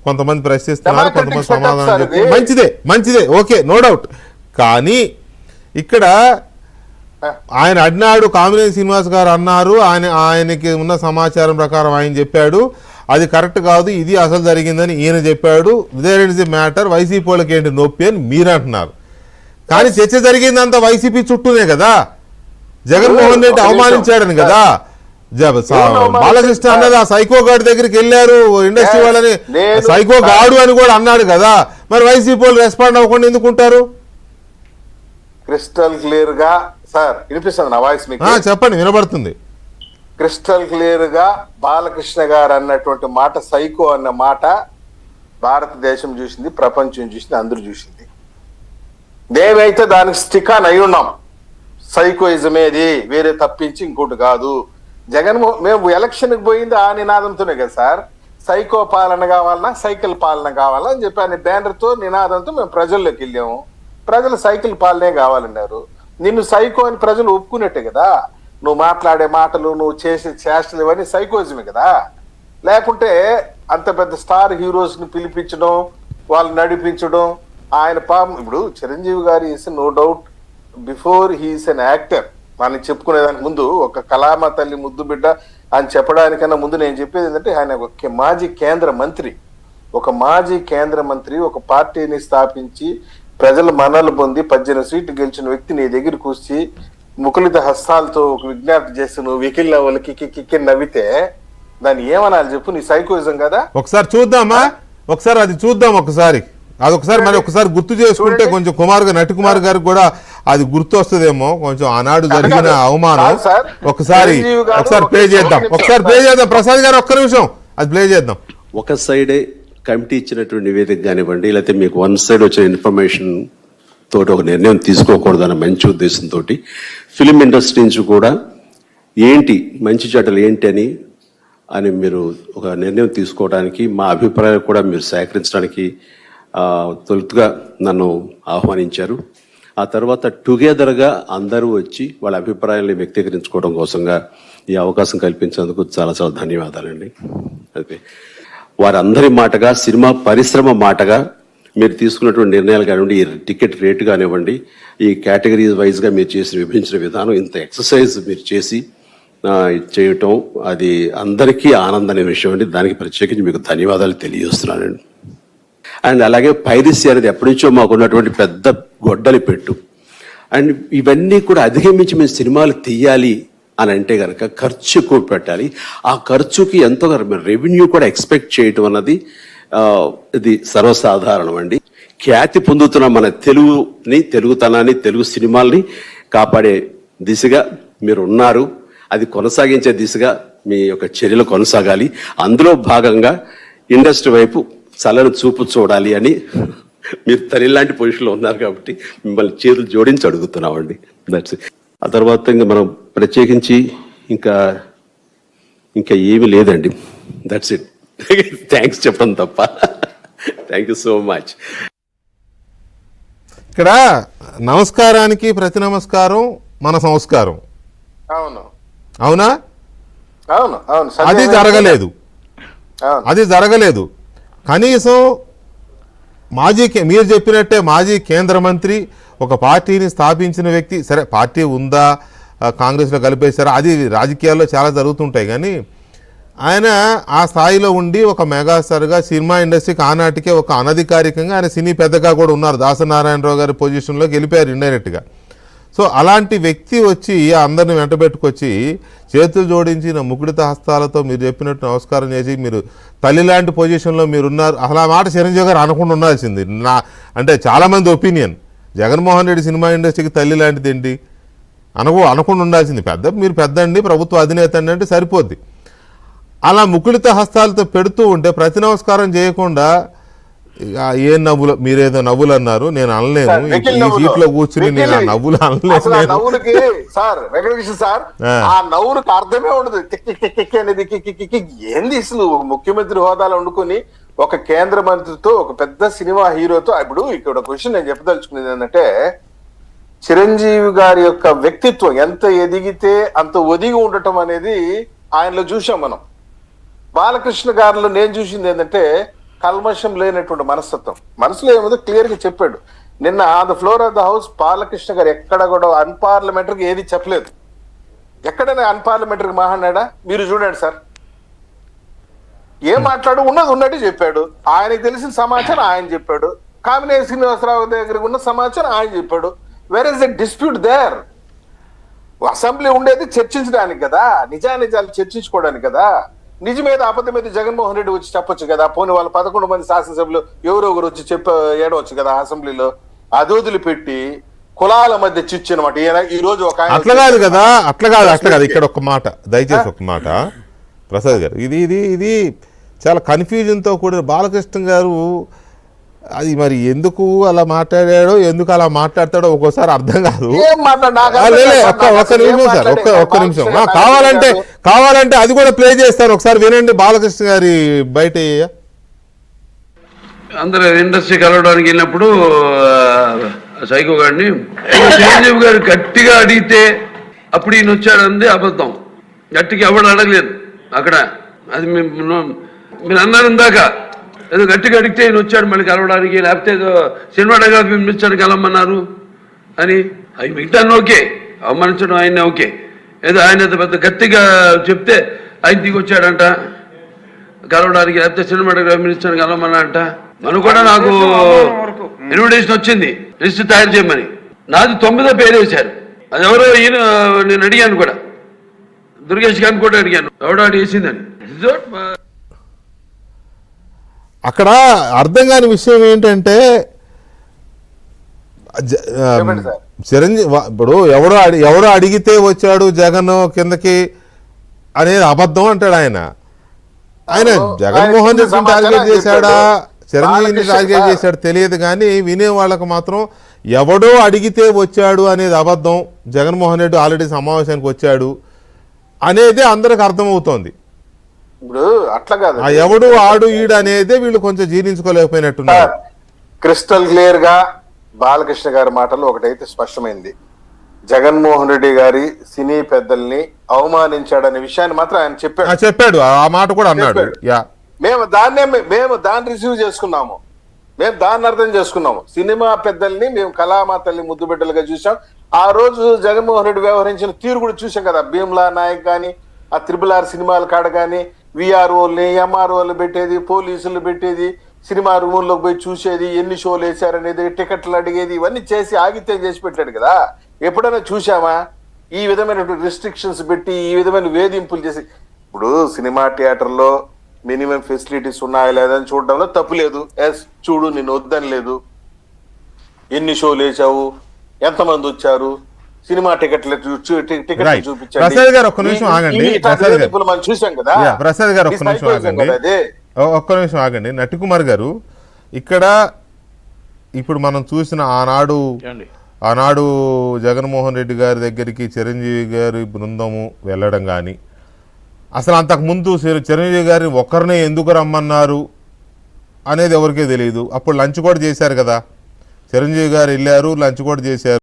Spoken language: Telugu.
కొంతమంది ప్రశ్నిస్తున్నారు, కొంతమంది సమాధానం చెప్తున్నారు. మంచిదే ఓకే, నో డౌట్. కానీ ఇక్కడ ఆయన అడినాడు, కామినేని శ్రీనివాస్ గారు అన్నారు, ఆయనకి ఉన్న సమాచారం ప్రకారం ఆయన చెప్పాడు, అది కరెక్ట్ కాదు, ఇది అసలు జరిగిందని ఈయన చెప్పాడు. There is the matter, YCP వాళ్ళకి ఏంటి నొప్పి అని మీరు అంటున్నారు. కానీ చర్చ జరిగిందంతా వైసీపీ చుట్టూనే కదా. జగన్మోహన్ రెడ్డి అవమానించాడని కదా. బాలకృష్ణ అన్నది ఆ సైకో గాడి దగ్గరికి వెళ్ళారు, ఇండస్ట్రీ వాళ్ళని సైకో గాడు అని కూడా అన్నాడు కదా. మరి వైసీపీ వాళ్ళు రెస్పాండ్ అవ్వకుండా ఎందుకుంటారు? క్రిస్టల్ క్లియర్ గా సార్ వినిపిస్తుంది నా వాయిస్ మీకు? చెప్పండి, వినబడుతుంది. క్రిస్టల్ క్లియర్ గా బాలకృష్ణ గారు అన్నటువంటి మాట, సైకో అన్న మాట భారతదేశం చూసింది, ప్రపంచం చూసింది, అందరూ చూసింది. మేమైతే దానికి స్టిక్ ఆన్ అయి ఉన్నాం. సైకోయిజమేది, వేరే తప్పించి ఇంకోటి కాదు. మేము ఎలక్షన్కి పోయింది ఆ నినాదంతోనే కదా సార్. సైకో పాలన కావాలన్నా, సైకిల్ పాలన కావాలా అని చెప్పి అనే బ్యానర్తో, నినాదంతో మేము ప్రజల్లోకి వెళ్ళాము. ప్రజలు సైకిల్ పాలనే కావాలన్నారు. నిన్ను సైకో అని ప్రజలు ఒప్పుకున్నట్టే కదా. నువ్వు మాట్లాడే మాటలు, నువ్వు చేసే చేష్టలు, ఇవన్నీ సైకోయిజమే కదా. లేకుంటే అంత పెద్ద స్టార్ హీరోస్ ని పిలిపించడం, వాళ్ళు నడిపించడం, ఆయన ఇప్పుడు చిరంజీవి గారు is no doubt before he is an actor. మనం చెప్పుకునేదానికి ముందు ఒక కళామ తల్లి ముద్దు బిడ్డ అని చెప్పడానికన్నా ముందు నేను చెప్పేది ఏంటంటే, ఆయన ఒక మాజీ కేంద్ర మంత్రి, ఒక పార్టీని స్థాపించి ప్రజల మన్నలు పొంది 18 సీట్లు గెలిచిన వ్యక్తి నీ దగ్గరికి వచ్చి ముకులిత హస్తాలతో ఒక విజ్ఞప్తి చేసి నువ్వు వెకిల్ నవ్వులకి కిక్కి నవ్వితే దాన్ని ఏమనాలి చెప్పు? నీ సైకోయిజం కదా. ఒకసారి చూద్దామా, అది చూద్దాం. అదొకసారి మరి ఒకసారి గుర్తు చేసుకుంటే కొంచెం నటి కుమార్ గారికి కూడా అది గుర్తు వస్తుందేమో, కొంచెం ఆనాడు జరిగిన అవమానం. ఒకసారి ప్లే చేద్దాం. ప్రసాద్ గారు ఒక్క నిమిషం అది ప్లే చేద్దాం. ఒక సైడే కమిటీ ఇచ్చినటువంటి నివేదిక కానివ్వండి, లేకపోతే మీకు వన్ సైడ్ వచ్చిన ఇన్ఫర్మేషన్ తోటి ఒక నిర్ణయం తీసుకోకూడదన్న మంచి ఉద్దేశంతో ఫిలిం ఇండస్ట్రీ నుంచి కూడా ఏంటి మంచి చెడ్డలు ఏంటి అని మీరు ఒక నిర్ణయం తీసుకోవడానికి, మా అభిప్రాయాలు కూడా మీరు సేకరించడానికి తొలుతుగా నన్ను ఆహ్వానించారు. ఆ తర్వాత టుగెదర్గా అందరూ వచ్చి వాళ్ళ అభిప్రాయాలను వ్యక్తీకరించుకోవడం కోసంగా ఈ అవకాశం కల్పించేందుకు చాలా చాలా ధన్యవాదాలండి. అయితే వారందరి మాటగా, సినిమా పరిశ్రమ మాటగా మీరు తీసుకున్నటువంటి నిర్ణయాలు కానివ్వండి, ఈ టికెట్ రేటు కానివ్వండి, ఈ కేటగిరీ వైజ్గా మీరు చేసిన విభజించిన విధానం, ఇంత ఎక్సర్సైజ్ మీరు చేయటం అది అందరికీ ఆనందమైన విషయం అండి. దానికి ప్రత్యేకించి మీకు ధన్యవాదాలు తెలియజేస్తున్నానండి. అండ్ అలాగే పైరసీ అనేది ఎప్పటి నుంచో మాకు ఉన్నటువంటి పెద్ద గొడ్డలి పెట్టు. అండ్ ఇవన్నీ కూడా అధిగమించి మేము సినిమాలు తీయాలి అని అంటే కనుక ఖర్చు ఎక్కువ పెట్టాలి. ఆ ఖర్చుకి ఎంతో రెవెన్యూ కూడా ఎక్స్పెక్ట్ చేయటం అన్నది ఇది సర్వసాధారణం అండి. ఖ్యాతి పొందుతున్న మన తెలుగుతనాన్ని, తెలుగు సినిమాల్ని కాపాడే దిశగా మీరు ఉన్నారు. అది కొనసాగించే దిశగా మీ యొక్క చర్యలు కొనసాగాలి. అందులో భాగంగా ఇండస్ట్రీ వైపు చల్లని చూపు చూడాలి అని మీరు తల్లిలాంటి పొజిషన్లో ఉన్నారు కాబట్టి మిమ్మల్ని చేతులు జోడించి అడుగుతున్నామండి. That's it. ఆ తర్వాత ఇంకా మనం ప్రత్యేకించి ఇంకా ఏమీ లేదండి. That's it. థ్యాంక్స్ చెప్పడం తప్ప. Thank you so much. ఇక్కడ నమస్కారానికి ప్రతి నమస్కారం మన సంస్కారం. అవునా? అది జరగలేదు. కనీసం మీరు చెప్పినట్టే మాజీ కేంద్ర మంత్రి, ఒక పార్టీని స్థాపించిన వ్యక్తి, సరే పార్టీ ఉందా, కాంగ్రెస్లో కలిపేశారా, అది రాజకీయాల్లో చాలా జరుగుతుంటాయి. కానీ ఆయన ఆ స్థాయిలో ఉండి ఒక మెగాస్టార్గా సినిమా ఇండస్ట్రీకి ఆనాటికే ఒక అనధికారికంగా ఆయన సినీ పెద్దగా కూడా ఉన్నారు. దాసనారాయణరావు గారి పొజిషన్లోకి వెళ్ళిపోయారు ఇండైరెక్ట్గా. సో అలాంటి వ్యక్తి వచ్చి అందరిని వెంటబెట్టుకొచ్చి చేతులు జోడించిన ముకుడిత హస్తాలతో మీరు చెప్పినట్టు నమస్కారం చేసి, మీరు తల్లి లాంటి పొజిషన్లో మీరున్నారు. అసలు ఆ మాట చిరంజీవి గారు అనకుండా ఉండాల్సింది. అంటే చాలామంది ఒపీనియన్, జగన్మోహన్ రెడ్డి సినిమా ఇండస్ట్రీకి తల్లి లాంటిది ఏంటి అనకుండా ఉండాల్సింది. మీరు పెద్ద అండి, ప్రభుత్వ అధినేత అండి అంటే సరిపోద్ది. అలా ముకుడిత హస్తాలతో పెడుతూ ఉంటే ప్రతి నమస్కారం చేయకుండా ఏ నవ్వులు, మీరేదో నవ్వులు అన్నారు, నేను అనలేను. ఈ సీట్ లో కూర్చుని నేను ఆ నవ్వులు అనలేదు. నవ్వులకి సార్ వెంకటకృష్ణ సార్, ఆ నవ్వులకి అర్థమే ఉండదు. అనేది ఏంది అసలు? ముఖ్యమంత్రి హోదాలో వండుకొని ఒక కేంద్ర మంత్రితో, ఒక పెద్ద సినిమా హీరోతో. ఇప్పుడు ఇక్కడ క్వశ్చన్ నేను చెప్పదలుచుకునేది ఏంటంటే, చిరంజీవి గారి యొక్క వ్యక్తిత్వం ఎంత ఎదిగితే అంత ఒదిగి ఉండటం అనేది ఆయనలో చూసాం మనం. బాలకృష్ణ గారిలో నేను చూసింది ఏంటంటే, కల్మషం లేనటువంటి మనస్తత్వం. మనసులో ఏముందో క్లియర్ గా చెప్పాడు. నిన్న on the floor of the house Balakrishna గారు ఎక్కడ కూడా అన్పార్లమెంటరీకి ఏది చెప్పలేదు. ఎక్కడైనా అన్పార్లమెంటరీకి మాట్లాడా మీరు చూడండి సార్. ఏం మాట్లాడు ఉన్నది ఉన్నట్టు చెప్పాడు. ఆయనకు తెలిసిన సమాచారం ఆయన చెప్పాడు. కామినేని శ్రీనివాసరావు దగ్గర ఉన్న సమాచారం ఆయన చెప్పాడు. Where is the dispute there? Assembly ఉండేది చర్చించడానికి కదా, నిజానిజాలు చర్చించుకోవడానికి కదా. నిజమేదో అబద్ధం మీద జగన్మోహన్ రెడ్డి వచ్చి చెప్పొచ్చు కదా. పోనీ వాళ్ళ 11 మంది శాసనసభ్యులు ఎవరొకరు వచ్చి ఏడవచ్చు కదా అసెంబ్లీలో. అది వదిలిపెట్టి కులాల మధ్య చిచ్చు అనమాట. ఈ రోజు ఒక అట్లా కాదు కదా, అట్లా కాదు. ఇక్కడ ఒక మాట, దయచేసి ఒక మాట ప్రసాద్ గారు, ఇది చాలా కన్ఫ్యూజన్తో కూడిన. బాలకృష్ణ గారు అది మరి ఎందుకు అలా మాట్లాడాడో, ఎందుకు అలా మాట్లాడతాడో ఒక్కోసారి అర్థం కాదు. ఒక్క నిమిషం సార్, ఒక్క నిమిషం. కావాలంటే అది కూడా ప్లే చేస్తాను, ఒకసారి వినండి బాలకృష్ణ గారి బయట. అందరూ ఇండస్ట్రీ కలవడానికి వెళ్ళినప్పుడు సైకో గారిని చిరంజీవి గారు గట్టిగా అడిగితే అప్పుడు ఈయన వచ్చాడంది అబద్ధం. గట్టిగా ఎవడు అడగలేదు అక్కడ. అది మీరు అన్నారు ఇందాక, ఏదో గట్టిగా అడిగితే ఈయన వచ్చాడు మళ్ళీ కలవడానికి, లేకపోతే ఏదో సినిమాటోగ్రఫీ మినిస్టర్ కలవమన్నారు అని. అవి మిగతా ఓకే, అవమానించడం ఆయన ఓకే. ఏదో ఆయన పెద్ద గట్టిగా చెప్తే ఆయన దిగి వచ్చాడంట కలవడానికి, లేకపోతే సినిమాటోగ్రఫీ మినిస్టర్ కలవమన్నారంట. మనం కూడా నాకు ఇన్విటేషన్ వచ్చింది లిస్ట్ తయారు చేయమని. నాది 9వ పేరు వేశారు. అది ఎవరో ఈయన, నేను అడిగాను కూడా, దుర్గేష్ గారిని కూడా అడిగాను ఎవడో అడిగేసిందని. అక్కడ అర్థం కాని విషయం ఏంటంటే చిరంజీవి ఇప్పుడు ఎవడో అడిగితే వచ్చాడు జగన్ కిందకి అనేది అబద్ధం అంటాడు ఆయన. జగన్మోహన్ రెడ్డిని టార్గెట్ చేశాడా, చిరంజీవిని టార్గెట్ చేశాడు తెలియదు, కానీ వినే వాళ్ళకు మాత్రం ఎవడో అడిగితే వచ్చాడు అనేది అబద్ధం, జగన్మోహన్ రెడ్డి ఆల్రెడీ సమావేశానికి వచ్చాడు అనేది అందరికి అర్థమవుతోంది. ఇప్పుడు అట్లా కాదు, ఎవడు ఆడు ఈడు అనేది వీళ్ళు కొంచెం జీర్ణించుకోలేకపోయినట్టున్నారు. క్రిస్టల్ క్లియర్ గా బాలకృష్ణ గారి మాటలు ఒకటైతే స్పష్టమైంది. జగన్మోహన్ రెడ్డి గారి సినీ పెద్దల్ని అవమానించాడనే విషయాన్ని మాత్రం ఆయన చెప్పాడు. ఆ మాట కూడా అన్నాడు. మేము దాన్ని రిసీవ్ చేసుకున్నాము, మేము దాన్ని అర్థం చేసుకున్నాము. సినిమా పెద్దల్ని మేము కళామాతల్ని ముద్దు బిడ్డలుగా చూసాం. ఆ రోజు జగన్మోహన్ రెడ్డి వ్యవహరించిన తీరు కూడా చూసాం కదా. భీమ్లా నాయక్ కానీ, ఆ RRR సినిమాల కాడ కానీ విఆర్ఓల్ని ఎంఆర్ఓలు పెట్టేది, పోలీసులు పెట్టేది, సినిమా రూముల్లోకి పోయి చూసేది, ఎన్ని షోలు వేశారనేది, టికెట్లు అడిగేది, ఇవన్నీ చేసి ఆగిత్యం చేసి పెట్టాడు కదా. ఎప్పుడైనా చూసామా ఈ విధమైనటువంటి రిస్ట్రిక్షన్స్ పెట్టి, ఈ విధమైన వేధింపులు చేసి? ఇప్పుడు సినిమా థియేటర్లో మినిమం ఫెసిలిటీస్ ఉన్నాయా లేదని చూడడంలో తప్పు లేదు. ఎస్, చూడు, నేను వద్దని లేదు. ఎన్ని షోలు వేసావు, ఎంతమంది వచ్చారు, సినిమా టికెట్లు చూపించండి. ప్రసాద్ గారు ఒక్క నిమిషం ఆగండి. మనం చూసాం కదా. ప్రసాద్ గారు ఒక్క నిమిషం ఆగండి. నటికుమార్ గారు, ఇక్కడ ఇప్పుడు మనం చూసిన ఆనాడు జగన్మోహన్ రెడ్డి గారి దగ్గరికి చిరంజీవి గారి బృందము వెళ్ళడం కానీ, అసలు అంతకుముందు చిరంజీవి గారిని ఒక్కరినే ఎందుకు రమ్మన్నారు అనేది ఎవరికీ తెలియదు. అప్పుడు లంచ్ కూడా చేశారు కదా, చిరంజీవి గారు వెళ్ళారు, లంచ్ కూడా చేశారు.